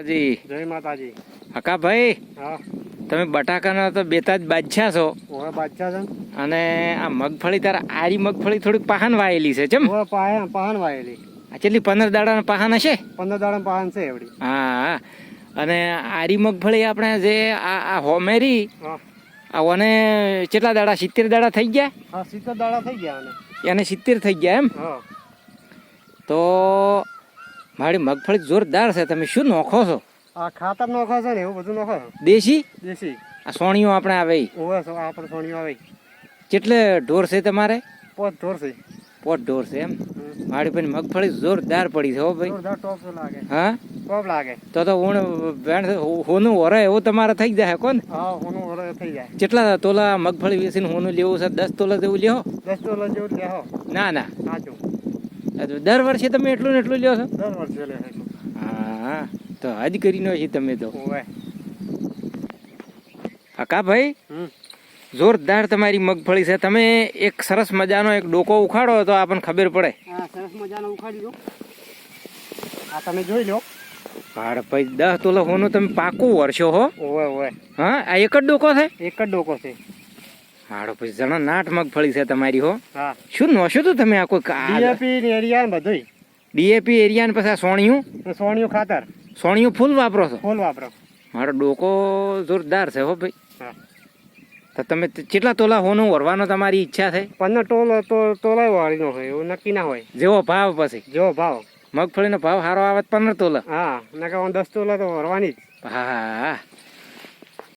જી જય માતાજી. હકા ભાઈ, હા તમે બટાકાના તો બેતા જ બાદશાહ છો ઓવે બાદશાહ છે. અને આ મગફળી તારા આરી મગફળી થોડીક પાહન વાયેલી છે ચમ ઓવે પાહન વાયેલી. આ કેટલી 15 દાડાના પાહન હશે? 15 દાડા પાહન છે એવડી. હા. અને આરી મગફળી આપણે જે આ હોમેરી હા આ ઓને કેટલા દાડા 70 દાડા થઈ ગયા? હા 70 દાડા થઈ ગયા ને. એને 70 થઈ ગયા એમ? હા તો મારી મગફળી જોરદાર છે. તમે શું નોખો છો? આ ખાતર નોખો છે ને એવું બધું નોખો. દેશી દેશી. આ સોણીઓ આપણે આવે ઓવે આપણે સોણીઓ આવે. કેટલે ઢોર છે તમારે? પોત ઢોર છે. પોત ઢોર છે એમ? મારી પણ મગફળી જોરદાર પડી છે હો ભાઈ. જોરદાર ટોપ લાગે. હા ટોપ લાગે. તો હું હોનું વરે એવું તમારે થઈ જાય કોણ? હા હોનું વરે થઈ જાય. કેટલા તોલા મગફળી વેચીને હોનું લેવું છે? 10 તોલા જેવું લેવો? 10 તોલા જેવું લેહો. ના ના, સાચું. દર વર્ષે તમે એટલું ને એટલું લ્યો છો? દર વર્ષે લે. હા તો હજ કરી નો છે તમે તો. ઓવે. હકા ભાઈ, જોરદાર તમારી મગફળી છે. તમે એક સરસ મજાનો એક ડોકો ઉખાડો તો આપણને ખબર પડે. હા સરસ મજાનો ઉખાડી દો. આ તમે જોઈ લો. હાડ ભાઈ 10 તોલા હોનું તમે પાકું વર્ષો હો. ઓવે ઓવે. હા આ એક જ ડોકો છે? એક જ ડોકો છે. હાડો ભાઈ જણા નાટ મગફળી છે તમારી હો. હા શું નોશો તું તમે આ કોઈ ડીએપી ને એરિયા બધુંય. ડીએપી એરિયા ને પછી આ સોણિયું સોણિયું ખાતર સોણિયું ફૂલ વાપરો છો? ફૂલ વાપરો. મારો ડોકો જોરદાર છે હો ભાઈ. હા તો તમે કેટલા તોલા હોનું વરવાનો તમારી ઈચ્છા છે? 15 તોલા વાળીનો હોય એવું નક્કી ના હોય. જેવો ભાવ પછી જો ભાવ મગફળીનો ભાવ સારો આવે 15 તોલા. હા નકર 10 તોલા તો ભરવાની જ. હા